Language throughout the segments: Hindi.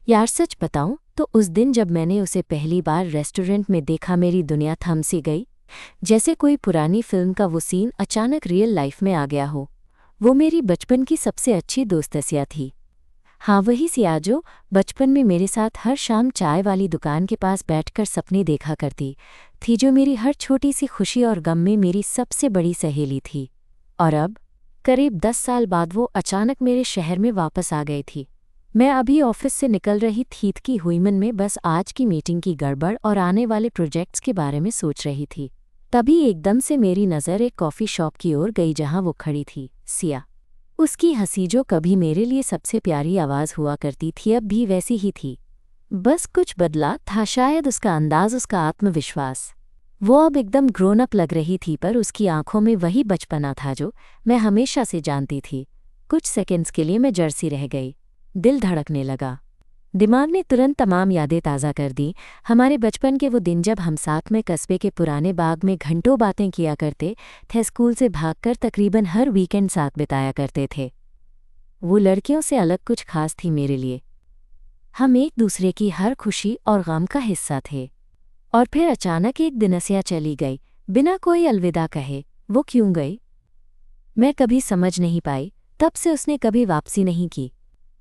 यार सच बताऊं तो उस दिन जब मैंने उसे पहली बार रेस्टोरेंट में देखा मेरी दुनिया थम सी गई। जैसे कोई पुरानी फिल्म का वो सीन अचानक रियल लाइफ में आ गया हो। वो मेरी बचपन की सबसे अच्छी दोस्त सिया थी। हाँ, वही सिया जो बचपन में मेरे साथ हर शाम चाय वाली दुकान के पास बैठकर सपने देखा करती थी, जो मेरी हर छोटी सी खुशी और गम में मेरी सबसे बड़ी सहेली थी। और अब करीब 10 साल बाद वो अचानक मेरे शहर में वापस आ गई थी। मैं अभी ऑफिस से निकल रही थी कि हुई मन में बस आज की मीटिंग की गड़बड़ और आने वाले प्रोजेक्ट्स के बारे में सोच रही थी। तभी एकदम से मेरी नज़र एक कॉफ़ी शॉप की ओर गई जहां वो खड़ी थी, सिया। उसकी हंसी जो कभी मेरे लिए सबसे प्यारी आवाज़ हुआ करती थी अब भी वैसी ही थी। बस कुछ बदला था, शायद उसका अंदाज, उसका आत्मविश्वास। वो अब एकदम ग्रोन अप लग रही थी, पर उसकी आंखों में वही बचपना था जो मैं हमेशा से जानती थी। कुछ सेकंड्स के लिए मैं जर्सी रह गई। दिल धड़कने लगा। दिमाग ने तुरंत तमाम यादें ताज़ा कर दी। हमारे बचपन के वो दिन जब हम साथ में कस्बे के पुराने बाग में घंटों बातें किया करते थे, स्कूल से भागकर तकरीबन हर वीकेंड साथ बिताया करते थे। वो लड़कियों से अलग कुछ खास थी मेरे लिए। हम एक दूसरे की हर खुशी और गम का हिस्सा थे। और फिर अचानक एक दिन सिया चली गई, बिना कोई अलविदा कहे। वो क्यों गई मैं कभी समझ नहीं पाई। तब से उसने कभी वापसी नहीं की।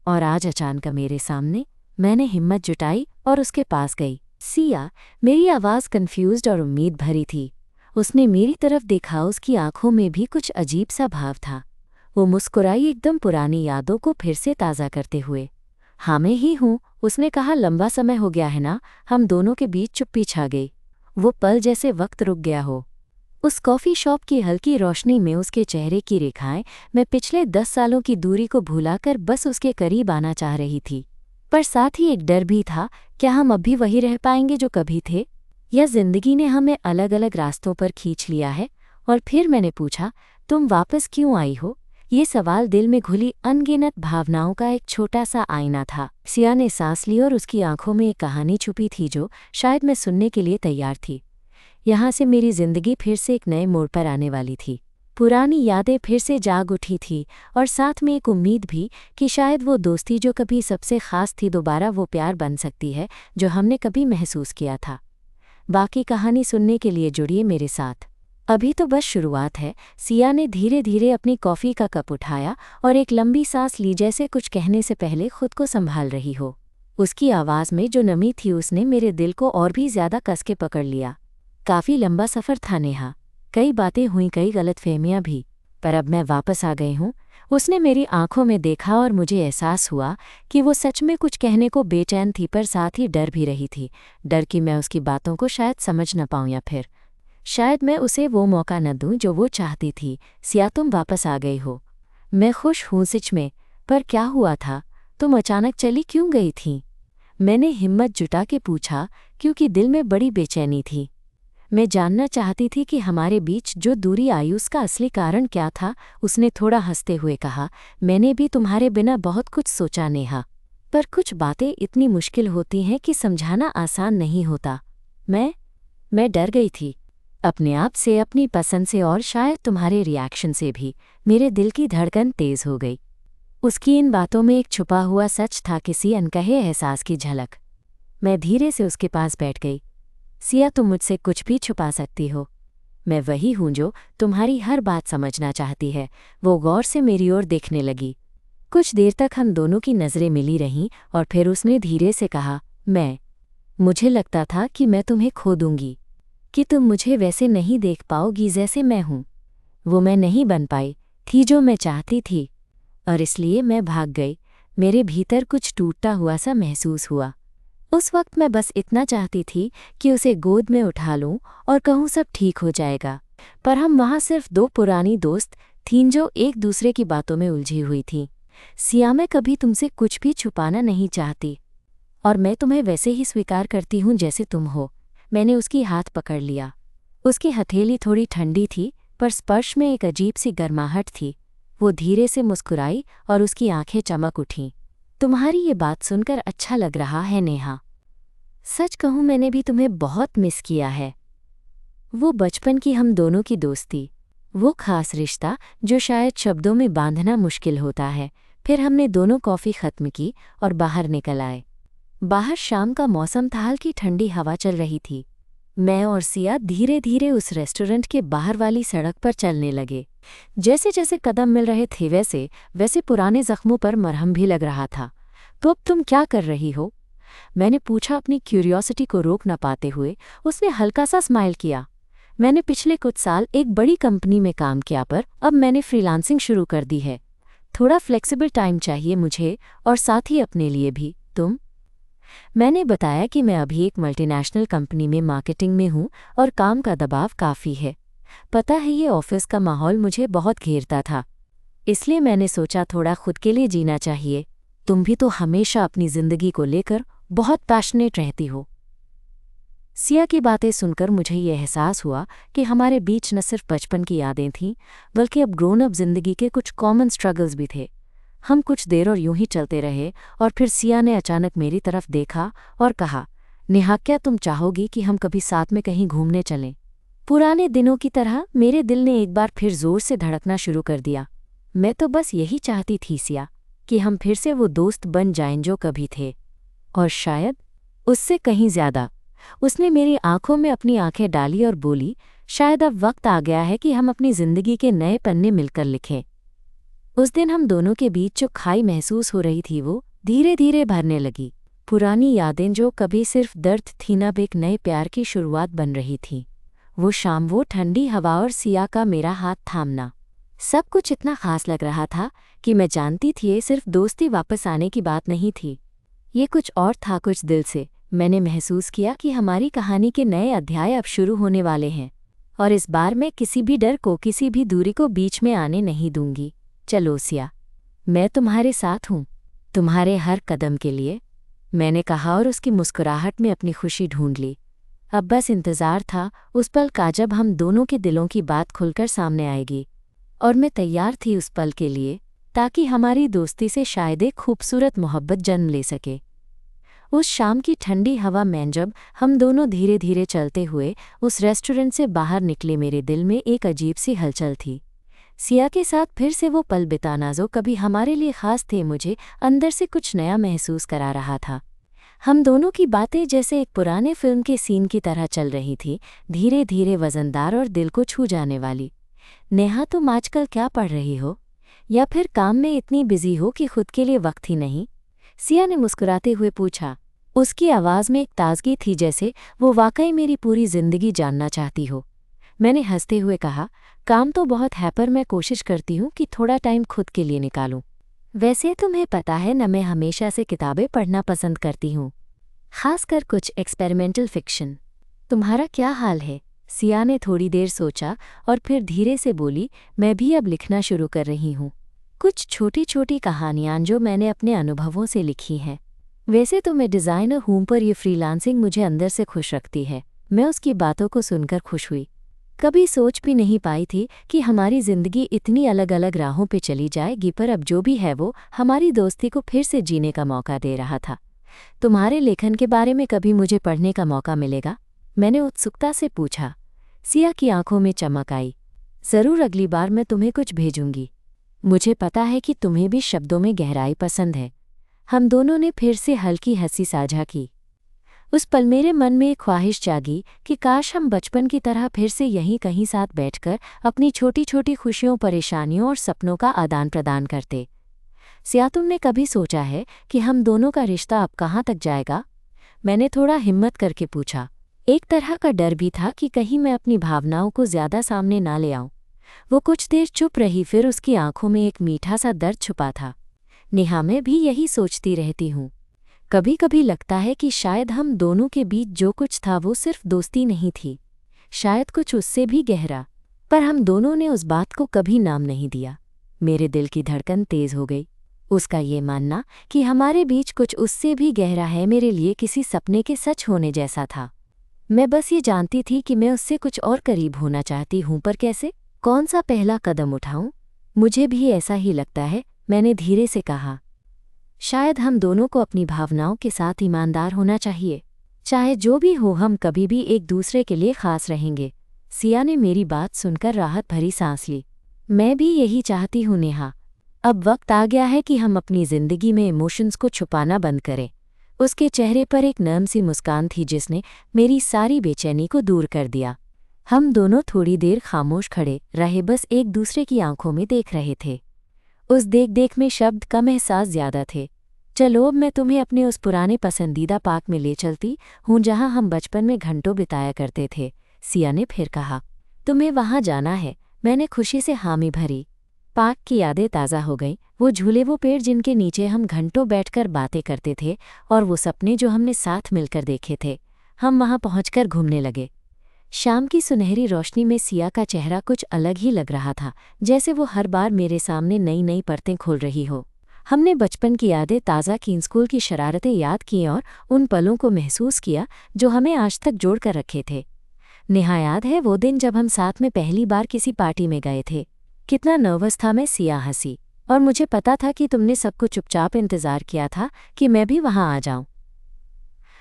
और आज अचानक मेरे सामने, मैंने हिम्मत जुटाई और उसके पास गई। सिया, मेरी आवाज़ कंफ्यूज्ड और उम्मीद भरी थी। उसने मेरी तरफ देखा, उसकी आंखों में भी कुछ अजीब सा भाव था। वो मुस्कुराई, एकदम पुरानी यादों को फिर से ताज़ा करते हुए। हाँ, मैं ही हूँ, उसने कहा। लंबा समय हो गया है ना। हम दोनों के बीच चुप्पी छा गई। वो पल जैसे वक्त रुक गया हो। उस कॉफ़ी शॉप की हल्की रोशनी में उसके चेहरे की रेखाएं, मैं पिछले 10 सालों की दूरी को भुलाकर बस उसके करीब आना चाह रही थी। पर साथ ही एक डर भी था, क्या हम अब भी वही रह पाएंगे जो कभी थे, या जिंदगी ने हमें अलग अलग रास्तों पर खींच लिया है। और फिर मैंने पूछा, तुम वापस क्यों आई हो? ये सवाल दिल में घुली अनगिनत भावनाओं का एक छोटा सा आईना था। सिया ने सांस ली और उसकी आंखों में एक कहानी छुपी थी जो शायद मैं सुनने के लिए तैयार थी। यहाँ से मेरी जिंदगी फिर से एक नए मोड़ पर आने वाली थी। पुरानी यादें फिर से जाग उठी थी, और साथ में एक उम्मीद भी कि शायद वो दोस्ती जो कभी सबसे खास थी दोबारा वो प्यार बन सकती है जो हमने कभी महसूस किया था। बाकी कहानी सुनने के लिए जुड़िए मेरे साथ। अभी तो बस शुरुआत है। सिया ने धीरे धीरे अपनी कॉफ़ी का कप उठाया और एक लंबी सांस ली, जैसे कुछ कहने से पहले खुद को संभाल रही हो। उसकी आवाज़ में जो नमी थी उसने मेरे दिल को और भी ज़्यादा कस के पकड़ लिया। काफ़ी लंबा सफ़र था नेहा, कई बातें हुई, कई गलतफहमियां भी, पर अब मैं वापस आ गई हूँ। उसने मेरी आंखों में देखा और मुझे एहसास हुआ कि वो सच में कुछ कहने को बेचैन थी, पर साथ ही डर भी रही थी। डर कि मैं उसकी बातों को शायद समझ न पाऊँ, या फिर शायद मैं उसे वो मौका न दूं जो वो चाहती थी। सिया, तुम वापस आ गई हो। मैं खुश हूँ सच में, पर क्या हुआ था? तुम अचानक चली क्यों गई थी? मैंने हिम्मत जुटा के पूछा, क्योंकि दिल में बड़ी बेचैनी थी। मैं जानना चाहती थी कि हमारे बीच जो दूरी आई उसका असली कारण क्या था। उसने थोड़ा हंसते हुए कहा, मैंने भी तुम्हारे बिना बहुत कुछ सोचा नेहा, पर कुछ बातें इतनी मुश्किल होती हैं कि समझाना आसान नहीं होता। मैं डर गई थी, अपने आप से, अपनी पसंद से, और शायद तुम्हारे रिएक्शन से भी। मेरे दिल की धड़कन तेज हो गई। उसकी इन बातों में एक छुपा हुआ सच था, किसी अनकहे एहसास की झलक। मैं धीरे से उसके पास बैठ गई। सिया, तुम मुझसे कुछ भी छुपा सकती हो। मैं वही हूं जो तुम्हारी हर बात समझना चाहती है। वो गौर से मेरी ओर देखने लगी। कुछ देर तक हम दोनों की नज़रें मिली रहीं, और फिर उसने धीरे से कहा, मुझे लगता था कि मैं तुम्हें खो दूंगी, कि तुम मुझे वैसे नहीं देख पाओगी जैसे मैं हूं। वो मैं नहीं बन पाई थी जो मैं चाहती थी, और इसलिए मैं भाग गई। मेरे भीतर कुछ टूटता हुआ सा महसूस हुआ। उस वक्त मैं बस इतना चाहती थी कि उसे गोद में उठा लूं और कहूं सब ठीक हो जाएगा। पर हम वहां सिर्फ दो पुरानी दोस्त थीं जो एक दूसरे की बातों में उलझी हुई थीं। सिया, मैं कभी तुमसे कुछ भी छुपाना नहीं चाहती, और मैं तुम्हें वैसे ही स्वीकार करती हूं जैसे तुम हो। मैंने उसकी हाथ पकड़ लिया। उसकी हथेली थोड़ी ठंडी थी, पर स्पर्श में एक अजीब सी गर्माहट थी। वो धीरे से मुस्कुराई और उसकी आंखें चमक उठीं। तुम्हारी ये बात सुनकर अच्छा लग रहा है नेहा। सच कहूं, मैंने भी तुम्हें बहुत मिस किया है। वो बचपन की हम दोनों की दोस्ती, वो खास रिश्ता जो शायद शब्दों में बांधना मुश्किल होता है। फिर हमने दोनों कॉफ़ी ख़त्म की और बाहर निकल आए। बाहर शाम का मौसम था, हल्की ठंडी हवा चल रही थी। मैं और सिया धीरे धीरे उस रेस्टोरेंट के बाहर वाली सड़क पर चलने लगे। जैसे जैसे कदम मिल रहे थे वैसे वैसे पुराने जख्मों पर मरहम भी लग रहा था। तो अब तुम क्या कर रही हो? मैंने पूछा, अपनी क्यूरियोसिटी को रोक न पाते हुए। उसने हल्का सा स्माइल किया। मैंने पिछले कुछ साल एक बड़ी कंपनी में काम किया, पर अब मैंने फ्रीलांसिंग शुरू कर दी है। थोड़ा फ्लेक्सिबल टाइम चाहिए मुझे, और साथ ही अपने लिए भी। तुम? मैंने बताया कि मैं अभी एक मल्टीनेशनल कंपनी में मार्केटिंग में हूँ और काम का दबाव काफ़ी है। पता है, ये ऑफिस का माहौल मुझे बहुत घेरता था, इसलिए मैंने सोचा थोड़ा खुद के लिए जीना चाहिए। तुम भी तो हमेशा अपनी ज़िंदगी को लेकर बहुत पैशनेट रहती हो। सिया की बातें सुनकर मुझे ये एहसास हुआ कि हमारे बीच न सिर्फ बचपन की यादें थीं, बल्कि अब ग्रोन अप जिंदगी के कुछ कॉमन स्ट्रगल्स भी थे। हम कुछ देर और यूं ही चलते रहे, और फिर सिया ने अचानक मेरी तरफ देखा और कहा, नेहा, क्या तुम चाहोगी कि हम कभी साथ में कहीं घूमने चलें? पुराने दिनों की तरह मेरे दिल ने एक बार फिर जोर से धड़कना शुरू कर दिया। मैं तो बस यही चाहती थी सिया, कि हम फिर से वो दोस्त बन जाएं जो कभी थे, और शायद उससे कहीं ज्यादा। उसने मेरी आंखों में अपनी आंखें डाली और बोली, शायद अब वक्त आ गया है कि हम अपनी जिंदगी के नए पन्ने मिलकर लिखें। उस दिन हम दोनों के बीच जो खाई महसूस हो रही थी वो धीरे धीरे भरने लगी। पुरानी यादें जो कभी सिर्फ दर्द थी, न अब एक नए प्यार की शुरुआत बन रही थी। वो शाम, वो ठंडी हवा और सिया का मेरा हाथ थामना, सब कुछ इतना खास लग रहा था कि मैं जानती थी ये सिर्फ दोस्ती वापस आने की बात नहीं थी। ये कुछ और था, कुछ दिल से। मैंने महसूस किया कि हमारी कहानी के नए अध्याय अब शुरू होने वाले हैं, और इस बार मैं किसी भी डर को, किसी भी दूरी को बीच में आने नहीं दूंगी। चलो सिया, मैं तुम्हारे साथ हूँ, तुम्हारे हर कदम के लिए, मैंने कहा, और उसकी मुस्कुराहट में अपनी खुशी ढूंढ ली। अब बस इंतज़ार था उस पल का जब हम दोनों के दिलों की बात खुलकर सामने आएगी, और मैं तैयार थी उस पल के लिए, ताकि हमारी दोस्ती से शायद एक खूबसूरत मोहब्बत जन्म ले सके। उस शाम की ठंडी हवा में जब हम दोनों धीरे धीरे चलते हुए उस रेस्टोरेंट से बाहर निकले, मेरे दिल में एक अजीब सी हलचल थी। सिया के साथ फिर से वो पल बिताना जो कभी हमारे लिए खास थे, मुझे अंदर से कुछ नया महसूस करा रहा था। हम दोनों की बातें जैसे एक पुराने फिल्म के सीन की तरह चल रही थी, धीरे धीरे वजनदार और दिल को छू जाने वाली। नेहा, तुम आजकल क्या पढ़ रही हो, या फिर काम में इतनी बिजी हो कि खुद के लिए वक्त ही नहीं? सिया ने मुस्कुराते हुए पूछा। उसकी आवाज़ में एक ताजगी थी, जैसे वो वाकई मेरी पूरी जिंदगी जानना चाहती हो। मैंने हंसते हुए कहा, काम तो बहुत है, पर मैं कोशिश करती हूँ कि थोड़ा टाइम खुद के लिए निकालूं। वैसे तुम्हें पता है न, मैं हमेशा से किताबें पढ़ना पसंद करती हूँ, खासकर कुछ एक्सपेरिमेंटल फिक्शन। तुम्हारा क्या हाल है? सिया ने थोड़ी देर सोचा और फिर धीरे से बोली, मैं भी अब लिखना शुरू कर रही हूँ, कुछ छोटी छोटी कहानियाँ जो मैंने अपने अनुभवों से लिखी हैं। वैसे तो मैं डिज़ाइनर हूँ, पर यह फ्रीलांसिंग मुझे अंदर से खुश रखती है। मैं उसकी बातों को सुनकर खुश हुई। कभी सोच भी नहीं पाई थी कि हमारी ज़िंदगी इतनी अलग अलग राहों पे चली जाएगी, पर अब जो भी है वो हमारी दोस्ती को फिर से जीने का मौका दे रहा था। तुम्हारे लेखन के बारे में कभी मुझे पढ़ने का मौका मिलेगा? मैंने उत्सुकता से पूछा। सिया की आंखों में चमक आई। ज़रूर, अगली बार मैं तुम्हें कुछ भेजूंगी। मुझे पता है कि तुम्हें भी शब्दों में गहराई पसंद है। हम दोनों ने फिर से हल्की हंसी साझा की। उस पल मेरे मन में एक ख्वाहिश जागी कि काश हम बचपन की तरह फिर से यहीं कहीं साथ बैठकर अपनी छोटी छोटी खुशियों, परेशानियों और सपनों का आदान प्रदान करते। सिया, तुमने कभी सोचा है कि हम दोनों का रिश्ता अब कहाँ तक जाएगा? मैंने थोड़ा हिम्मत करके पूछा। एक तरह का डर भी था कि कहीं मैं अपनी भावनाओं को ज्यादा सामने ना ले आऊं। वो कुछ देर चुप रही, फिर उसकी आंखों में एक मीठा सा दर्द छुपा था। नेहा, मैं भी यही सोचती रहती हूँ। कभी कभी लगता है कि शायद हम दोनों के बीच जो कुछ था वो सिर्फ दोस्ती नहीं थी, शायद कुछ उससे भी गहरा, पर हम दोनों ने उस बात को कभी नाम नहीं दिया। मेरे दिल की धड़कन तेज हो गई। उसका ये मानना कि हमारे बीच कुछ उससे भी गहरा है, मेरे लिए किसी सपने के सच होने जैसा था। मैं बस ये जानती थी कि मैं उससे कुछ और करीब होना चाहती हूँ, पर कैसे, कौन सा पहला कदम उठाऊं? मुझे भी ऐसा ही लगता है, मैंने धीरे से कहा। शायद हम दोनों को अपनी भावनाओं के साथ ईमानदार होना चाहिए। चाहे जो भी हो, हम कभी भी एक दूसरे के लिए खास रहेंगे। सिया ने मेरी बात सुनकर राहत भरी सांस ली। मैं भी यही चाहती हूँ नेहा। अब वक्त आ गया है कि हम अपनी ज़िंदगी में इमोशंस को छुपाना बंद करें। उसके चेहरे पर एक नर्म सी मुस्कान थी जिसने मेरी सारी बेचैनी को दूर कर दिया। हम दोनों थोड़ी देर खामोश खड़े रहे, बस एक दूसरे की आंखों में देख रहे थे। उस देख में शब्द कम, एहसास ज्यादा थे। चलो अब मैं तुम्हें अपने उस पुराने पसंदीदा पार्क में ले चलती हूँ जहाँ हम बचपन में घंटों बिताया करते थे, सिया ने फिर कहा। तुम्हें वहाँ जाना है? मैंने खुशी से हामी भरी। पार्क की यादें ताज़ा हो गईं, वो झूले, वो पेड़ जिनके नीचे हम घंटों बैठकर बातें करते थे, और वो सपने जो हमने साथ मिलकर देखे थे। हम वहाँ पहुंचकर घूमने लगे। शाम की सुनहरी रोशनी में सिया का चेहरा कुछ अलग ही लग रहा था, जैसे वो हर बार मेरे सामने नई नई परतें खोल रही हो। हमने बचपन की यादें ताज़ा की, स्कूल की शरारतें याद की और उन पलों को महसूस किया जो हमें आज तक जोड़ कर रखे थे। नेहा, याद है वो दिन जब हम साथ में पहली बार किसी पार्टी में गए थे? कितना नर्वस था मैं, सिया हंसी। और मुझे पता था कि तुमने सबको चुपचाप इंतज़ार किया था कि मैं भी वहाँ आ जाऊं,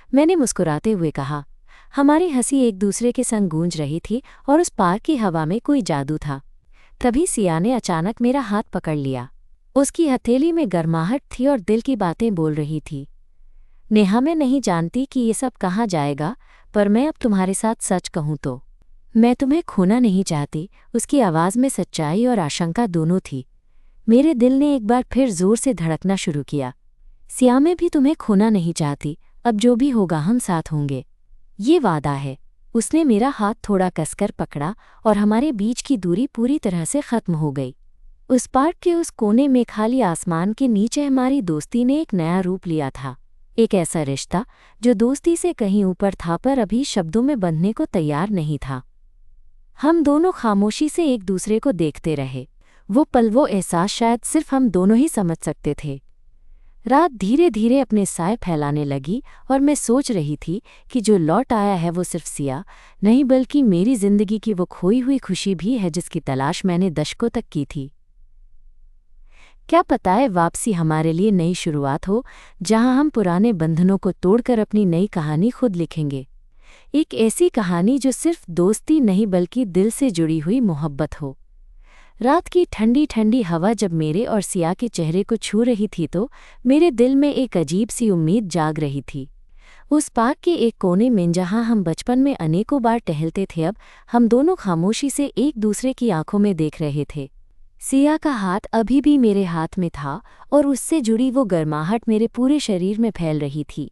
मैंने मुस्कुराते हुए कहा। हमारी हंसी एक दूसरे के संग गूंज रही थी और उस पार्क की हवा में कोई जादू था। तभी सिया ने अचानक मेरा हाथ पकड़ लिया। उसकी हथेली में गर्माहट थी और दिल की बातें बोल रही थी। नेहा, मैं नहीं जानती कि ये सब कहाँ जाएगा, पर मैं अब तुम्हारे साथ सच कहूँ तो मैं तुम्हें खोना नहीं चाहती। उसकी आवाज़ में सच्चाई और आशंका दोनों थी। मेरे दिल ने एक बार फिर जोर से धड़कना शुरू किया। सिया, मैं भी तुम्हें खोना नहीं चाहती। अब जो भी होगा हम साथ होंगे, ये वादा है। उसने मेरा हाथ थोड़ा कसकर पकड़ा और हमारे बीच की दूरी पूरी तरह से खत्म हो गई। उस पार्क के उस कोने में खाली आसमान के नीचे हमारी दोस्ती ने एक नया रूप लिया था। एक ऐसा रिश्ता जो दोस्ती से कहीं ऊपर था, पर अभी शब्दों में बंधने को तैयार नहीं था। हम दोनों खामोशी से एक दूसरे को देखते रहे। वो पल, वो एहसास शायद सिर्फ हम दोनों ही समझ सकते थे। रात धीरे धीरे अपने साए फैलाने लगी और मैं सोच रही थी कि जो लौट आया है वो सिर्फ सिया नहीं, बल्कि मेरी जिंदगी की वो खोई हुई खुशी भी है जिसकी तलाश मैंने दशकों तक की थी। क्या पता है वापसी हमारे लिए नई शुरुआत हो, जहां हम पुराने बंधनों को तोड़कर अपनी नई कहानी खुद लिखेंगे। एक ऐसी कहानी जो सिर्फ दोस्ती नहीं बल्कि दिल से जुड़ी हुई मोहब्बत हो। रात की ठंडी ठंडी हवा जब मेरे और सिया के चेहरे को छू रही थी तो मेरे दिल में एक अजीब सी उम्मीद जाग रही थी। उस पार्क के एक कोने में जहां हम बचपन में अनेकों बार टहलते थे, अब हम दोनों खामोशी से एक दूसरे की आंखों में देख रहे थे। सिया का हाथ अभी भी मेरे हाथ में था और उससे जुड़ी वो गर्माहट मेरे पूरे शरीर में फैल रही थी।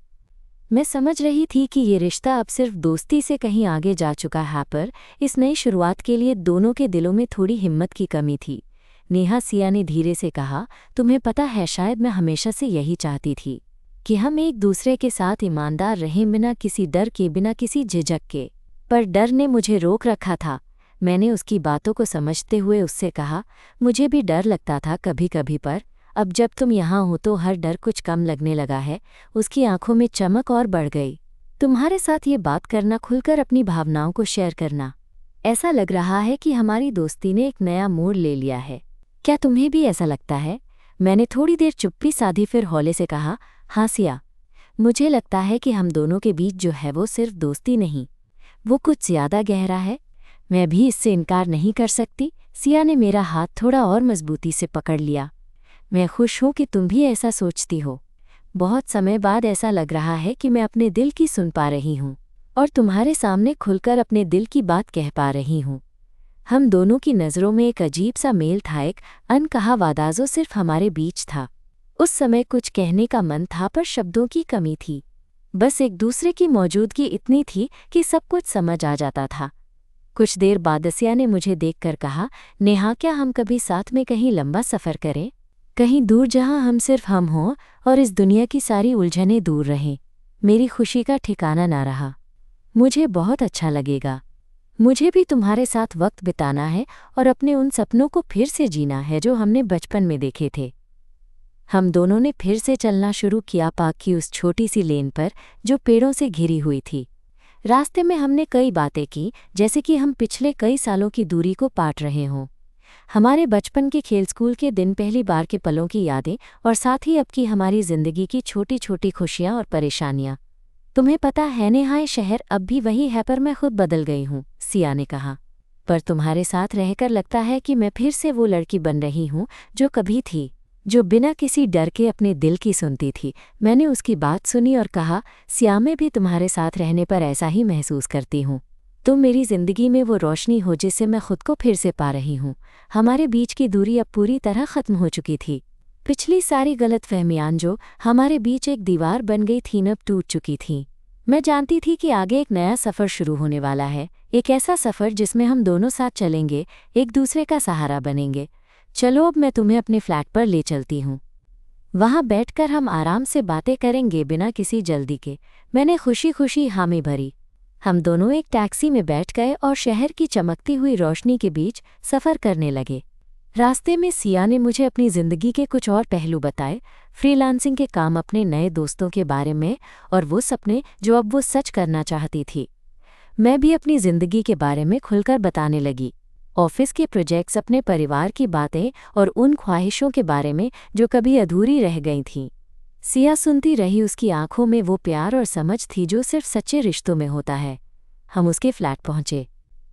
मैं समझ रही थी कि ये रिश्ता अब सिर्फ दोस्ती से कहीं आगे जा चुका है, पर इस नई शुरुआत के लिए दोनों के दिलों में थोड़ी हिम्मत की कमी थी। नेहा, सिया ने धीरे से कहा, तुम्हें पता है शायद मैं हमेशा से यही चाहती थी कि हम एक दूसरे के साथ ईमानदार रहें, बिना किसी डर के, बिना किसी झिझक के। पर डर ने मुझे रोक रखा था। मैंने उसकी बातों को समझते हुए उससे कहा, मुझे भी डर लगता था कभी कभी, पर अब जब तुम यहाँ हो तो हर डर कुछ कम लगने लगा है। उसकी आंखों में चमक और बढ़ गई। तुम्हारे साथ ये बात करना, खुलकर अपनी भावनाओं को शेयर करना, ऐसा लग रहा है कि हमारी दोस्ती ने एक नया मोड़ ले लिया है। क्या तुम्हें भी ऐसा लगता है? मैंने थोड़ी देर चुप्पी साधी, फिर हौले से कहा, हाँ सिया, मुझे लगता है कि हम दोनों के बीच जो है वो सिर्फ दोस्ती नहीं, वो कुछ ज्यादा गहरा है। मैं भी इससे इनकार नहीं कर सकती। सिया ने मेरा हाथ थोड़ा और मजबूती से पकड़ लिया। मैं खुश हूं कि तुम भी ऐसा सोचती हो। बहुत समय बाद ऐसा लग रहा है कि मैं अपने दिल की सुन पा रही हूँ और तुम्हारे सामने खुलकर अपने दिल की बात कह पा रही हूँ। हम दोनों की नज़रों में एक अजीब सा मेल था, एक अनकहा वादा जो सिर्फ हमारे बीच था। उस समय कुछ कहने का मन था, पर शब्दों की कमी थी। बस एक दूसरे की मौजूदगी इतनी थी कि सब कुछ समझ आ जाता था। कुछ देर बाद सिया ने मुझे देखकर कहा, नेहा, क्या हम कभी साथ में कहीं लंबा सफ़र करें, कहीं दूर जहां हम सिर्फ हम हों और इस दुनिया की सारी उलझनें दूर रहें। मेरी खुशी का ठिकाना ना रहा। मुझे बहुत अच्छा लगेगा। मुझे भी तुम्हारे साथ वक्त बिताना है और अपने उन सपनों को फिर से जीना है जो हमने बचपन में देखे थे। हम दोनों ने फिर से चलना शुरू किया, पार्क की उस छोटी सी लेन पर जो पेड़ों से घिरी हुई थी। रास्ते में हमने कई बातें की, जैसे कि हम पिछले कई सालों की दूरी को पाट रहे हों। हमारे बचपन के खेल, स्कूल के दिन, पहली बार के पलों की यादें, और साथ ही अब की हमारी जिंदगी की छोटी छोटी खुशियां और परेशानियां। तुम्हें पता है नेहा, ये शहर अब भी वही है, पर मैं खुद बदल गई हूँ, सिया ने कहा। पर तुम्हारे साथ रहकर लगता है कि मैं फिर से वो लड़की बन रही हूँ जो कभी थी। जो बिना किसी डर के अपने दिल की सुनती थी। मैंने उसकी बात सुनी और कहा, सिया, मैं भी तुम्हारे साथ रहने पर ऐसा ही महसूस करती हूँ। तुम मेरी ज़िंदगी में वो रोशनी हो जिससे मैं खुद को फिर से पा रही हूँ। हमारे बीच की दूरी अब पूरी तरह ख़त्म हो चुकी थी। पिछली सारी गलतफहमियां जो हमारे बीच एक दीवार बन गई थीं अब टूट चुकी थीं। मैं जानती थी कि आगे एक नया सफ़र शुरू होने वाला है, एक ऐसा सफ़र जिसमें हम दोनों साथ चलेंगे, एक दूसरे का सहारा बनेंगे। चलो अब मैं तुम्हें अपने फ्लैट पर ले चलती हूँ। वहाँ बैठकर हम आराम से बातें करेंगे बिना किसी जल्दी के। मैंने खुशी खुशी हामी भरी। हम दोनों एक टैक्सी में बैठ गए और शहर की चमकती हुई रोशनी के बीच सफ़र करने लगे। रास्ते में सिया ने मुझे अपनी ज़िंदगी के कुछ और पहलू बताए, फ्रीलांसिंग के काम, अपने नए दोस्तों के बारे में और वो सपने जो अब वो सच करना चाहती थी। मैं भी अपनी ज़िंदगी के बारे में खुलकर बताने लगी, ऑफिस के प्रोजेक्ट्स, अपने परिवार की बातें और उन ख्वाहिशों के बारे में जो कभी अधूरी रह गई थीं। सिया सुनती रही, उसकी आंखों में वो प्यार और समझ थी जो सिर्फ सच्चे रिश्तों में होता है। हम उसके फ्लैट पहुंचे।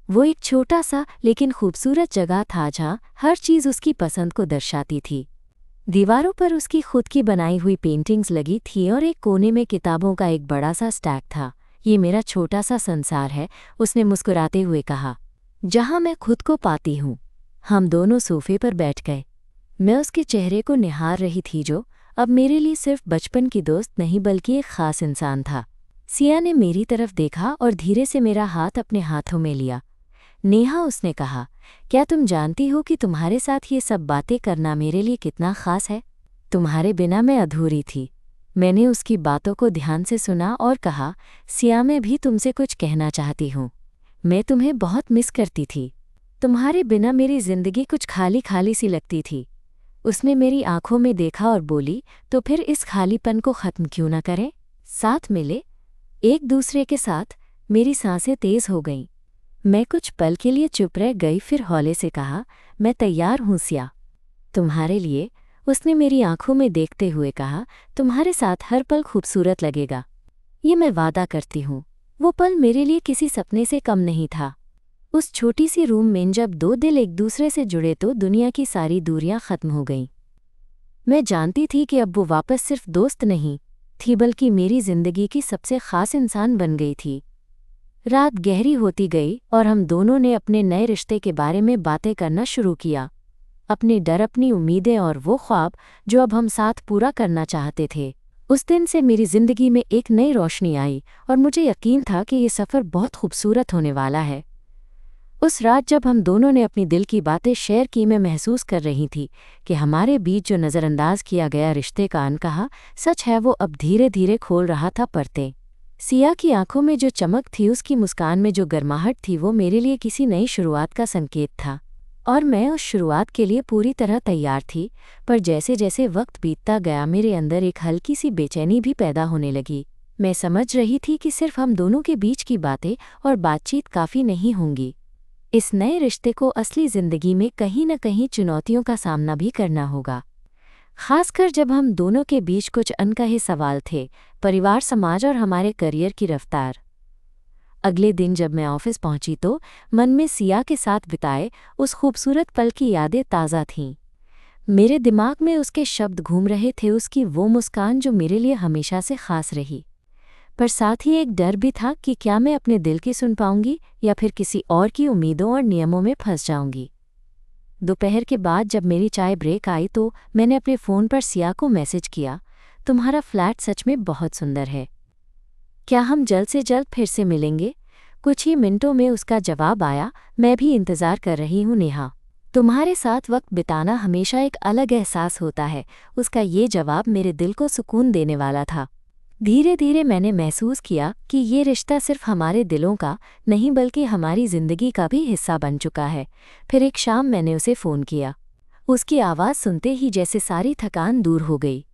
वो एक छोटा सा लेकिन खूबसूरत जगह था जहाँ हर चीज़ उसकी पसंद को दर्शाती थी। दीवारों पर उसकी खुद की बनाई हुई पेंटिंग्स लगी थी और एक कोने में किताबों का एक बड़ा सा स्टैक था। ये मेरा छोटा सा संसार है, उसने मुस्कुराते हुए कहा, जहाँ मैं खुद को पाती हूँ। हम दोनों सोफे पर बैठ गए। मैं उसके चेहरे को निहार रही थी जो अब मेरे लिए सिर्फ बचपन की दोस्त नहीं बल्कि एक ख़ास इंसान था। सिया ने मेरी तरफ देखा और धीरे से मेरा हाथ अपने हाथों में लिया। नेहा, उसने कहा, क्या तुम जानती हो कि तुम्हारे साथ ये सब बातें करना मेरे लिए कितना ख़ास है? तुम्हारे बिना मैं अधूरी थी। मैंने उसकी बातों को ध्यान से सुना और कहा, सिया, मैं भी तुमसे कुछ कहना चाहती हूँ। मैं तुम्हें बहुत मिस करती थी। तुम्हारे बिना मेरी ज़िंदगी कुछ खाली खाली सी लगती थी। उसने मेरी आंखों में देखा और बोली, तो फिर इस खालीपन को ख़त्म क्यों न करें? साथ मिले, एक दूसरे के साथ। मेरी सांसें तेज़ हो गईं। मैं कुछ पल के लिए चुप रह गई, फिर हौले से कहा, मैं तैयार हूँ सिया, तुम्हारे लिए। उसने मेरी आंखों में देखते हुए कहा, तुम्हारे साथ हर पल खूबसूरत लगेगा, ये मैं वादा करती हूँ। वो पल मेरे लिए किसी सपने से कम नहीं था। उस छोटी सी रूम में जब दो दिल एक दूसरे से जुड़े तो दुनिया की सारी दूरियां खत्म हो गईं। मैं जानती थी कि अब वो वापस सिर्फ दोस्त नहीं थी बल्कि मेरी जिंदगी की सबसे खास इंसान बन गई थी। रात गहरी होती गई और हम दोनों ने अपने नए रिश्ते के बारे में बातें करना शुरू किया, अपने डर, अपनी उम्मीदें और वो ख्वाब जो अब हम साथ पूरा करना चाहते थे। उस दिन से मेरी ज़िंदगी में एक नई रोशनी आई और मुझे यकीन था कि ये सफ़र बहुत खूबसूरत होने वाला है। उस रात जब हम दोनों ने अपनी दिल की बातें शेयर की, मैं महसूस कर रही थी कि हमारे बीच जो नज़रअंदाज किया गया रिश्ते का अनकहा सच है, वो अब धीरे धीरे खोल रहा था परतें। सिया की आंखों में जो चमक थी, उसकी मुस्कान में जो गर्माहट थी, वो मेरे लिए किसी नई शुरुआत का संकेत था और मैं उस शुरुआत के लिए पूरी तरह तैयार थी। पर जैसे जैसे वक्त बीतता गया, मेरे अंदर एक हल्की सी बेचैनी भी पैदा होने लगी। मैं समझ रही थी कि सिर्फ हम दोनों के बीच की बातें और बातचीत काफ़ी नहीं होंगी। इस नए रिश्ते को असली ज़िंदगी में कहीं न कहीं चुनौतियों का सामना भी करना होगा, खासकर जब हम दोनों के बीच कुछ अनकहे सवाल थे, परिवार, समाज और हमारे करियर की रफ्तार। अगले दिन जब मैं ऑफिस पहुंची तो मन में सिया के साथ बिताए उस खूबसूरत पल की यादें ताज़ा थीं। मेरे दिमाग में उसके शब्द घूम रहे थे, उसकी वो मुस्कान जो मेरे लिए हमेशा से ख़ास रही। पर साथ ही एक डर भी था कि क्या मैं अपने दिल की सुन पाऊंगी या फिर किसी और की उम्मीदों और नियमों में फंस जाऊंगी। दोपहर के बाद जब मेरी चाय ब्रेक आई तो मैंने अपने फ़ोन पर सिया को मैसेज किया, तुम्हारा फ्लैट सच में बहुत सुंदर है, क्या हम जल्द से जल्द फिर से मिलेंगे? कुछ ही मिनटों में उसका जवाब आया, मैं भी इंतज़ार कर रही हूँ नेहा, तुम्हारे साथ वक्त बिताना हमेशा एक अलग एहसास होता है। उसका ये जवाब मेरे दिल को सुकून देने वाला था। धीरे धीरे मैंने महसूस किया कि ये रिश्ता सिर्फ हमारे दिलों का नहीं बल्कि हमारी ज़िंदगी का भी हिस्सा बन चुका है। फिर एक शाम मैंने उसे फ़ोन किया। उसकी आवाज़ सुनते ही जैसे सारी थकान दूर हो गई।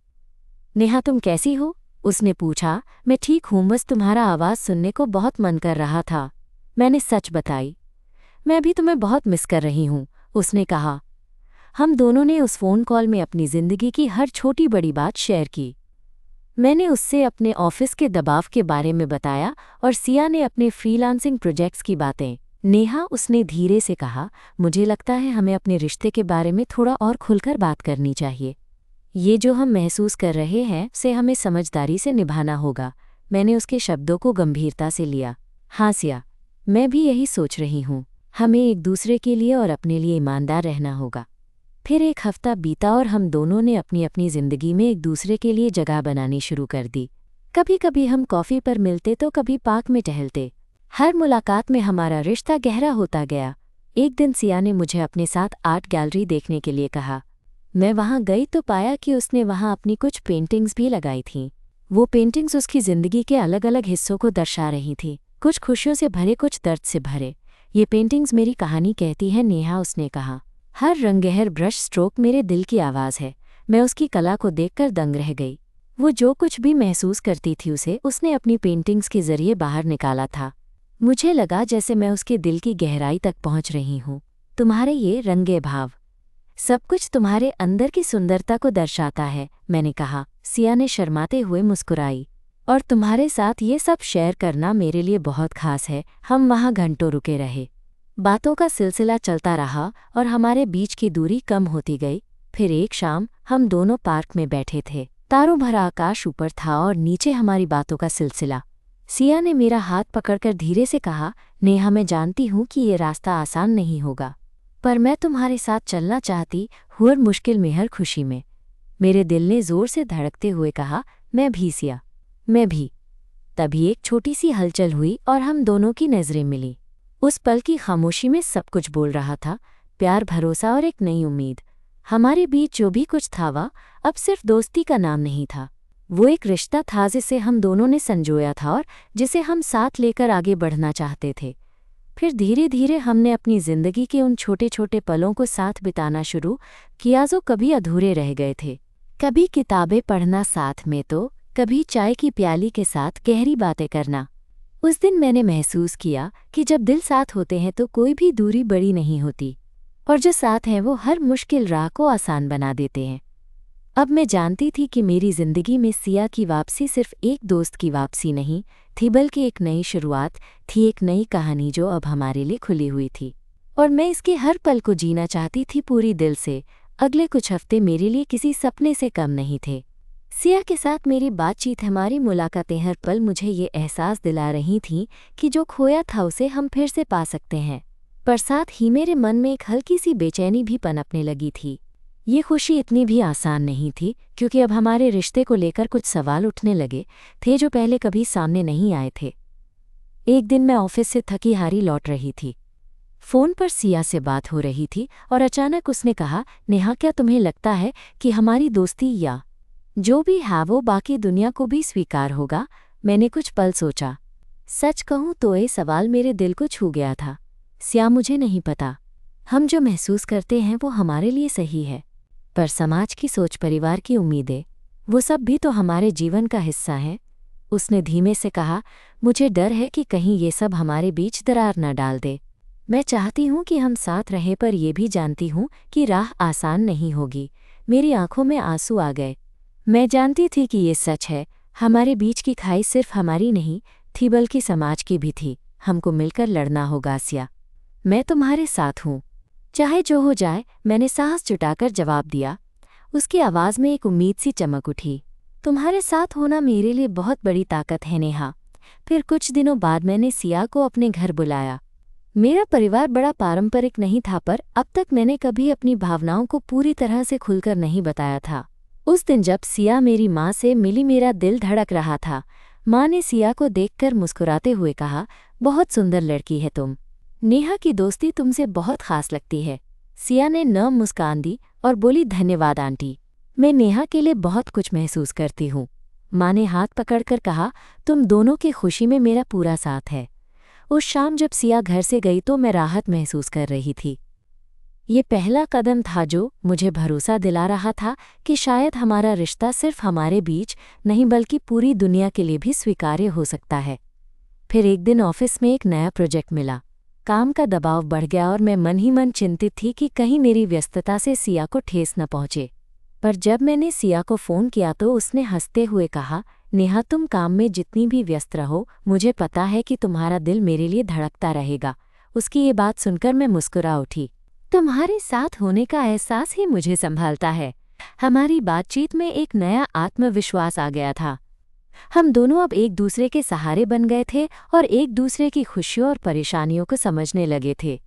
नेहा, तुम कैसी हो? उसने पूछा। मैं ठीक हूँ, बस तुम्हारा आवाज़ सुनने को बहुत मन कर रहा था। मैंने सच बताई। मैं भी तुम्हें बहुत मिस कर रही हूँ, उसने कहा। हम दोनों ने उस फ़ोन कॉल में अपनी ज़िंदगी की हर छोटी बड़ी बात शेयर की। मैंने उससे अपने ऑफिस के दबाव के बारे में बताया और सिया ने अपने फ्रीलांसिंग प्रोजेक्ट्स की बातें। नेहा, उसने धीरे से कहा, मुझे लगता है हमें अपने रिश्ते के बारे में थोड़ा और खुलकर बात करनी चाहिए। ये जो हम महसूस कर रहे हैं उसे हमें समझदारी से निभाना होगा। मैंने उसके शब्दों को गंभीरता से लिया। हाँ सिया, मैं भी यही सोच रही हूँ। हमें एक दूसरे के लिए और अपने लिए ईमानदार रहना होगा। फिर एक हफ्ता बीता और हम दोनों ने अपनी अपनी ज़िंदगी में एक दूसरे के लिए जगह बनानी शुरू कर दी। कभी कभी हम कॉफ़ी पर मिलते तो कभी पार्क में टहलते। हर मुलाकात में हमारा रिश्ता गहरा होता गया। एक दिन सिया ने मुझे अपने साथ आर्ट गैलरी देखने के लिए कहा। मैं वहाँ गई तो पाया कि उसने वहाँ अपनी कुछ पेंटिंग्स भी लगाई थीं। वो पेंटिंग्स उसकी ज़िंदगी के अलग अलग हिस्सों को दर्शा रही थीं, कुछ खुशियों से भरे, कुछ दर्द से भरे। ये पेंटिंग्स मेरी कहानी कहती है नेहा, उसने कहा। हर रंगहर ब्रश स्ट्रोक मेरे दिल की आवाज़ है। मैं उसकी कला को देखकर दंग रह गई। वो जो कुछ भी महसूस करती थी उसने अपनी पेंटिंग्स के जरिए बाहर निकाला था। मुझे लगा जैसे मैं उसके दिल की गहराई तक पहुंच रही हूँ। तुम्हारे ये रंगे भाव, सब कुछ तुम्हारे अंदर की सुंदरता को दर्शाता है, मैंने कहा। सिया ने शर्माते हुए मुस्कुराई। और तुम्हारे साथ ये सब शेयर करना मेरे लिए बहुत खास है। हम वहाँ घंटों रुके रहे। बातों का सिलसिला चलता रहा और हमारे बीच की दूरी कम होती गई। फिर एक शाम हम दोनों पार्क में बैठे थे। तारों भरा आकाश ऊपर था और नीचे हमारी बातों का सिलसिला। सिया ने मेरा हाथ पकड़कर धीरे से कहा, नेहा, मैं जानती हूँ कि ये रास्ता आसान नहीं होगा, पर मैं तुम्हारे साथ चलना चाहती हूँ, हर मुश्किल में, हर खुशी में। मेरे दिल ने जोर से धड़कते हुए कहा, मैं भी सिया, मैं भी। तभी एक छोटी सी हलचल हुई और हम दोनों की नज़रें मिली। उस पल की खामोशी में सब कुछ बोल रहा था, प्यार, भरोसा और एक नई उम्मीद। हमारे बीच जो भी कुछ था वह अब सिर्फ दोस्ती का नाम नहीं था। वो एक रिश्ता था जिसे हम दोनों ने संजोया था और जिसे हम साथ लेकर आगे बढ़ना चाहते थे। फिर धीरे धीरे हमने अपनी ज़िंदगी के उन छोटे छोटे पलों को साथ बिताना शुरू किया जो कभी अधूरे रह गए थे। कभी किताबें पढ़ना साथ में तो कभी चाय की प्याली के साथ गहरी बातें करना। उस दिन मैंने महसूस किया कि जब दिल साथ होते हैं तो कोई भी दूरी बड़ी नहीं होती, और जो साथ हैं वो हर मुश्किल राह को आसान बना देते हैं। अब मैं जानती थी कि मेरी ज़िंदगी में सिया की वापसी सिर्फ एक दोस्त की वापसी नहीं थी, बल्कि एक नई शुरुआत थी, एक नई कहानी जो अब हमारे लिए खुली हुई थी। और मैं इसके हर पल को जीना चाहती थी पूरी दिल से। अगले कुछ हफ्ते मेरे लिए किसी सपने से कम नहीं थे। सिया के साथ मेरी बातचीत, हमारी मुलाकातें, हर पल मुझे ये एहसास दिला रही थीं कि जो खोया था उसे हम फिर से पा सकते हैं। पर साथ ही मेरे मन में एक हल्की सी बेचैनी भी पनपने लगी थी। ये खुशी इतनी भी आसान नहीं थी, क्योंकि अब हमारे रिश्ते को लेकर कुछ सवाल उठने लगे थे जो पहले कभी सामने नहीं आए थे। एक दिन मैं ऑफिस से थकी हारी लौट रही थी। फ़ोन पर सिया से बात हो रही थी और अचानक उसने कहा, नेहा, क्या तुम्हें लगता है कि हमारी दोस्ती या जो भी है वो बाकी दुनिया को भी स्वीकार होगा? मैंने कुछ पल सोचा। सच कहूँ तो ये सवाल मेरे दिल को छू गया था। सिया, मुझे नहीं पता। हम जो महसूस करते हैं वो हमारे लिए सही है, पर समाज की सोच, परिवार की उम्मीदें, वो सब भी तो हमारे जीवन का हिस्सा हैं। उसने धीमे से कहा, मुझे डर है कि कहीं ये सब हमारे बीच दरार न डाल दे। मैं चाहती हूँ कि हम साथ रहें, पर यह भी जानती हूँ कि राह आसान नहीं होगी। मेरी आंखों में आंसू आ गए। मैं जानती थी कि ये सच है। हमारे बीच की खाई सिर्फ हमारी नहीं थी, बल्कि समाज की भी थी। हमको मिलकर लड़ना होगा सिया। मैं तुम्हारे साथ हूँ, चाहे जो हो जाए, मैंने साहस जुटाकर जवाब दिया। उसकी आवाज़ में एक उम्मीद सी चमक उठी। तुम्हारे साथ होना मेरे लिए बहुत बड़ी ताकत है नेहा। फिर कुछ दिनों बाद मैंने सिया को अपने घर बुलाया। मेरा परिवार बड़ा पारंपरिक नहीं था, पर अब तक मैंने कभी अपनी भावनाओं को पूरी तरह से खुलकर नहीं बताया था। उस दिन जब सिया मेरी माँ से मिली, मेरा दिल धड़क रहा था। माँ ने सिया को देखकर मुस्कुराते हुए कहा, बहुत सुंदर लड़की है तुम। नेहा की दोस्ती तुमसे बहुत खास लगती है। सिया ने नम मुस्कान दी और बोली, धन्यवाद आंटी, मैं नेहा के लिए बहुत कुछ महसूस करती हूँ। माँ ने हाथ पकड़कर कहा, तुम दोनों की खुशी में मेरा पूरा साथ है। उस शाम जब सिया घर से गई तो मैं राहत महसूस कर रही थी। ये पहला कदम था जो मुझे भरोसा दिला रहा था कि शायद हमारा रिश्ता सिर्फ हमारे बीच नहीं, बल्कि पूरी दुनिया के लिए भी स्वीकार्य हो सकता है। फिर एक दिन ऑफिस में एक नया प्रोजेक्ट मिला। काम का दबाव बढ़ गया और मैं मन ही मन चिंतित थी कि कहीं मेरी व्यस्तता से सिया को ठेस न पहुंचे। पर जब मैंने सिया को फ़ोन किया तो उसने हंसते हुए कहा, नेहा, तुम काम में जितनी भी व्यस्त रहो, मुझे पता है कि तुम्हारा दिल मेरे लिए धड़कता रहेगा। उसकी ये बात सुनकर मैं मुस्कुरा उठी। तुम्हारे साथ होने का एहसास ही मुझे संभालता है। हमारी बातचीत में एक नया आत्मविश्वास आ गया था। हम दोनों अब एक दूसरे के सहारे बन गए थे और एक दूसरे की खुशियों और परेशानियों को समझने लगे थे।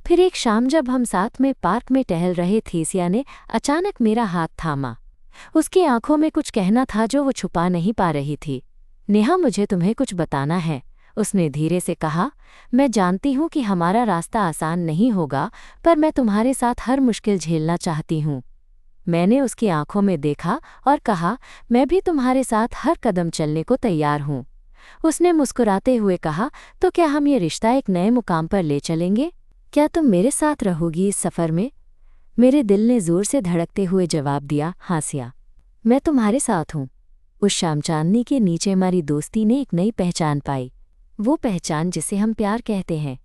फिर एक शाम जब हम साथ में पार्क में टहल रहे थे, सिया ने अचानक मेरा हाथ थामा। उसकी आंखों में कुछ कहना था जो वो छुपा नहीं पा रही थी। नेहा, मुझे तुम्हें कुछ बताना है, उसने धीरे से कहा। मैं जानती हूँ कि हमारा रास्ता आसान नहीं होगा, पर मैं तुम्हारे साथ हर मुश्किल झेलना चाहती हूँ। मैंने उसकी आंखों में देखा और कहा, मैं भी तुम्हारे साथ हर कदम चलने को तैयार हूँ। उसने मुस्कुराते हुए कहा, तो क्या हम ये रिश्ता एक नए मुकाम पर ले चलेंगे? क्या तुम मेरे साथ रहोगी इस सफ़र में? मेरे दिल ने ज़ोर से धड़कते हुए जवाब दिया, हाँ सिया, मैं तुम्हारे साथ हूँ। उस शाम चांदनी के नीचे हमारी दोस्ती ने एक नई पहचान पाई, वो पहचान जिसे हम प्यार कहते हैं।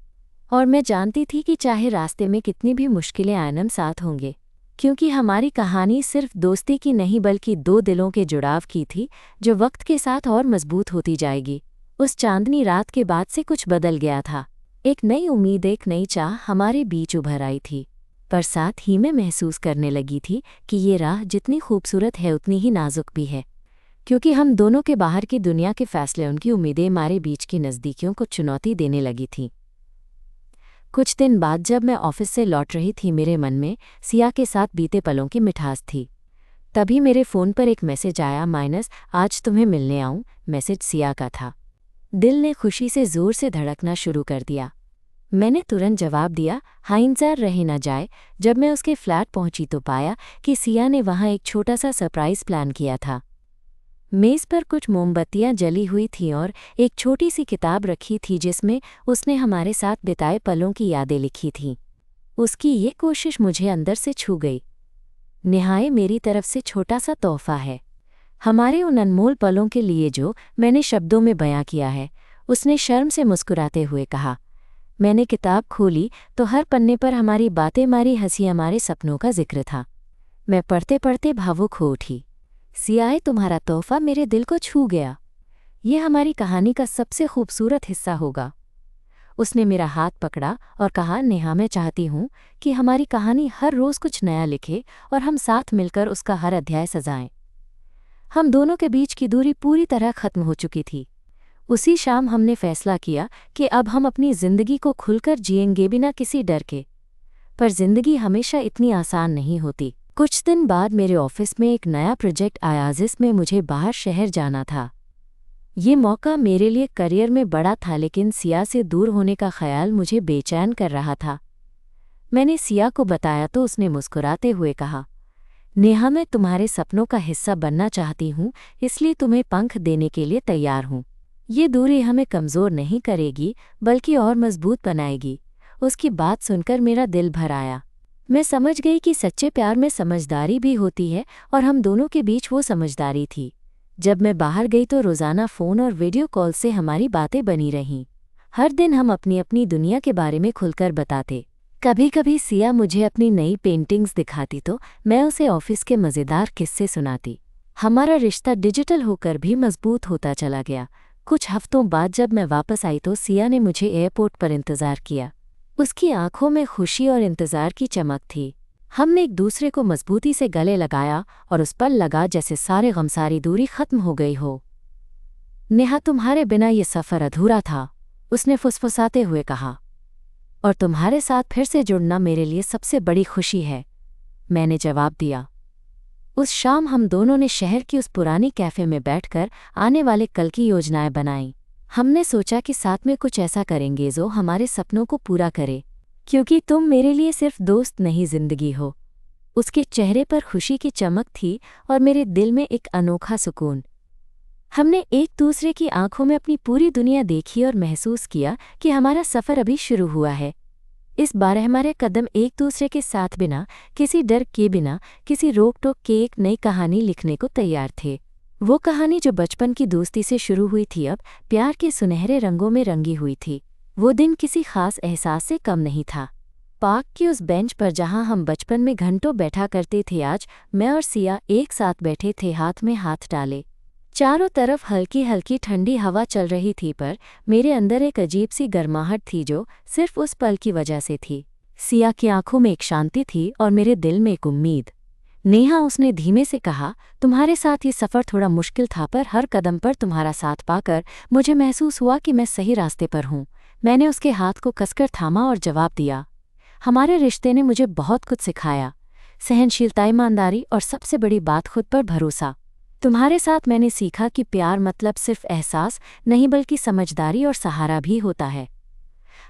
और मैं जानती थी कि चाहे रास्ते में कितनी भी मुश्किलें आएं, हम साथ होंगे, क्योंकि हमारी कहानी सिर्फ दोस्ती की नहीं बल्कि दो दिलों के जुड़ाव की थी, जो वक्त के साथ और मजबूत होती जाएगी। उस चांदनी रात के बाद से कुछ बदल गया था। एक नई उम्मीद, एक नई चाह हमारे बीच उभर आई थी, पर साथ ही मैं महसूस करने लगी थी कि ये राह जितनी खूबसूरत है उतनी ही नाजुक भी है, क्योंकि हम दोनों के बाहर की दुनिया के फैसले, उनकी उम्मीदें हमारे बीच की नज़दीकियों को चुनौती देने लगी थीं। कुछ दिन बाद जब मैं ऑफिस से लौट रही थी, मेरे मन में सिया के साथ बीते पलों की मिठास थी। तभी मेरे फ़ोन पर एक मैसेज आया, आज तुम्हें मिलने आऊँ। मैसेज सिया का था। दिल ने खुशी से ज़ोर से धड़कना शुरू कर दिया। मैंने तुरंत जवाब दिया, हाँ, इंतज़ार रहे न जाए। जब मैं उसके फ्लैट पहुंची तो पाया कि सिया ने वहां एक छोटा सा सरप्राइज़ प्लान किया था। मेज़ पर कुछ मोमबत्तियां जली हुई थीं और एक छोटी सी किताब रखी थी जिसमें उसने हमारे साथ बिताए पलों की यादें लिखी थीं। उसकी ये कोशिश मुझे अंदर से छू गई। नेहाए मेरी तरफ से छोटा सा तोहफा है, हमारे उन अनमोल पलों के लिए जो मैंने शब्दों में बयां किया है, उसने शर्म से मुस्कुराते हुए कहा। मैंने किताब खोली तो हर पन्ने पर हमारी बातें, हमारी हंसी, हमारे सपनों का जिक्र था। मैं पढ़ते पढ़ते भावुक हो उठी। सियाए, तुम्हारा तोहफा मेरे दिल को छू गया। ये हमारी कहानी का सबसे खूबसूरत हिस्सा होगा। उसने मेरा हाथ पकड़ा और कहा, नेहा, मैं चाहती हूँ कि हमारी कहानी हर रोज़ कुछ नया लिखे और हम साथ मिलकर उसका हर अध्याय सजाएं। हम दोनों के बीच की दूरी पूरी तरह खत्म हो चुकी थी। उसी शाम हमने फैसला किया कि अब हम अपनी ज़िंदगी को खुलकर जिएंगे, बिना किसी डर के। पर ज़िंदगी हमेशा इतनी आसान नहीं होती। कुछ दिन बाद मेरे ऑफिस में एक नया प्रोजेक्ट आया जिसमें मुझे बाहर शहर जाना था। ये मौका मेरे लिए करियर में बड़ा था, लेकिन सिया से दूर होने का ख्याल मुझे बेचैन कर रहा था। मैंने सिया को बताया तो उसने मुस्कुराते हुए कहा, नेहा, मैं तुम्हारे सपनों का हिस्सा बनना चाहती हूँ, इसलिए तुम्हें पंख देने के लिए तैयार हूँ। ये दूरी हमें कमज़ोर नहीं करेगी बल्कि और मजबूत बनाएगी। उसकी बात सुनकर मेरा दिल भर आया। मैं समझ गई कि सच्चे प्यार में समझदारी भी होती है और हम दोनों के बीच वो समझदारी थी। जब मैं बाहर गई तो रोज़ाना फ़ोन और वीडियो कॉल से हमारी बातें बनी रहीं। हर दिन हम अपनी अपनी दुनिया के बारे में खुलकर बताते। कभी कभी सिया मुझे अपनी नई पेंटिंग्स दिखाती तो मैं उसे ऑफिस के मज़ेदार किस्से सुनाती। हमारा रिश्ता डिजिटल होकर भी मजबूत होता चला गया। कुछ हफ्तों बाद जब मैं वापस आई तो सिया ने मुझे एयरपोर्ट पर इंतज़ार किया। उसकी आंखों में खुशी और इंतज़ार की चमक थी। हमने एक दूसरे को मजबूती से गले लगाया और उस पल लगा जैसे सारे गम, सारी दूरी खत्म हो गई हो। नेहा, तुम्हारे बिना ये सफ़र अधूरा था, उसने फुसफुसाते हुए कहा। और तुम्हारे साथ फिर से जुड़ना मेरे लिए सबसे बड़ी खुशी है, मैंने जवाब दिया। उस शाम हम दोनों ने शहर की उस पुरानी कैफ़े में बैठकर आने वाले कल की योजनाएं बनाईं। हमने सोचा कि साथ में कुछ ऐसा करेंगे जो हमारे सपनों को पूरा करे, क्योंकि तुम मेरे लिए सिर्फ दोस्त नहीं, जिंदगी हो। उसके चेहरे पर खुशी की चमक थी और मेरे दिल में एक अनोखा सुकून। हमने एक दूसरे की आंखों में अपनी पूरी दुनिया देखी और महसूस किया कि हमारा सफ़र अभी शुरू हुआ है। इस बार हमारे कदम एक दूसरे के साथ बिना किसी डर के, बिना किसी रोक टोक के एक नई कहानी लिखने को तैयार थे। वो कहानी जो बचपन की दोस्ती से शुरू हुई थी, अब प्यार के सुनहरे रंगों में रंगी हुई थी। वो दिन किसी खास एहसास से कम नहीं था। पार्क की उस बेंच पर जहां हम बचपन में घंटों बैठा करते थे, आज मैं और सिया एक साथ बैठे थे, हाथ में हाथ डाले। चारों तरफ हल्की हल्की ठंडी हवा चल रही थी, पर मेरे अंदर एक अजीब सी गर्माहट थी जो सिर्फ उस पल की वजह से थी। सिया की आंखों में एक शांति थी और मेरे दिल में एक उम्मीद। नेहा, उसने धीमे से कहा, तुम्हारे साथ ये सफ़र थोड़ा मुश्किल था, पर हर कदम पर तुम्हारा साथ पाकर मुझे महसूस हुआ कि मैं सही रास्ते पर हूँ। मैंने उसके हाथ को कसकर थामा और जवाब दिया, हमारे रिश्ते ने मुझे बहुत कुछ सिखाया, सहनशीलता, ईमानदारी और सबसे बड़ी बात, खुद पर भरोसा। तुम्हारे साथ मैंने सीखा कि प्यार मतलब सिर्फ एहसास नहीं, बल्कि समझदारी और सहारा भी होता है।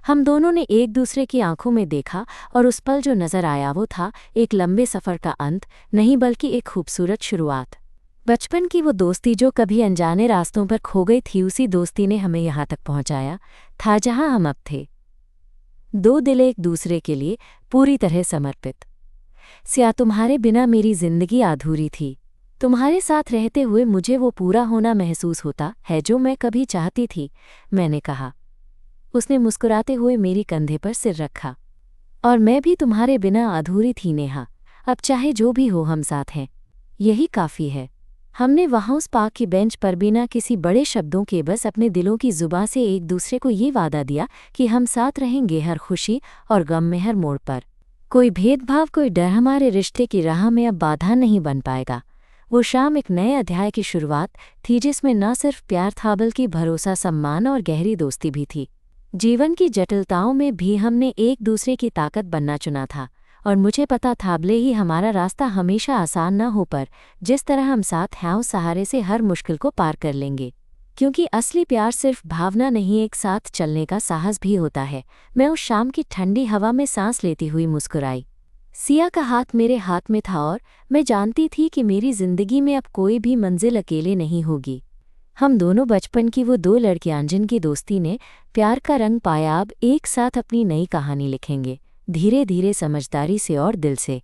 हम दोनों ने एक दूसरे की आंखों में देखा और उस पल जो नजर आया वो था एक लंबे सफ़र का अंत नहीं, बल्कि एक खूबसूरत शुरुआत। बचपन की वो दोस्ती जो कभी अनजाने रास्तों पर खो गई थी, उसी दोस्ती ने हमें यहाँ तक पहुँचाया था जहाँ हम अब थे। दो दिल एक दूसरे के लिए पूरी तरह समर्पित। सिया, तुम्हारे बिना मेरी जिंदगी अधूरी थी। तुम्हारे साथ रहते हुए मुझे वो पूरा होना महसूस होता है जो मैं कभी चाहती थी, मैंने कहा। उसने मुस्कुराते हुए मेरी कंधे पर सिर रखा। और मैं भी तुम्हारे बिना अधूरी थी नेहा। अब चाहे जो भी हो, हम साथ हैं, यही काफ़ी है। हमने वहाँ उस पार्क की बेंच पर बिना किसी बड़े शब्दों के बस अपने दिलों की जुबां से एक दूसरे को ये वादा दिया कि हम साथ रहेंगे हर खुशी और गम में, हर मोड़ पर। कोई भेदभाव, कोई डर हमारे रिश्ते की राह में अब बाधा नहीं बन पाएगा। वो शाम एक नए अध्याय की शुरुआत थी, जिसमें न सिर्फ प्यार था बल्कि भरोसा, सम्मान और गहरी दोस्ती भी थी। जीवन की जटिलताओं में भी हमने एक दूसरे की ताकत बनना चुना था, और मुझे पता था भले ही हमारा रास्ता हमेशा आसान न हो, पर जिस तरह हम साथ हैं उस सहारे से हर मुश्किल को पार कर लेंगे। क्योंकि असली प्यार सिर्फ भावना नहीं, एक साथ चलने का साहस भी होता है। मैं उस शाम की ठंडी हवा में सांस लेती हुई मुस्कुराई। सिया का हाथ मेरे हाथ में था और मैं जानती थी कि मेरी जिंदगी में अब कोई भी मंजिल अकेले नहीं होगी। हम दोनों बचपन की वो दो लड़कियां जिनकी दोस्ती ने प्यार का रंग पाया, अब एक साथ अपनी नई कहानी लिखेंगे, धीरे धीरे, समझदारी से और दिल से।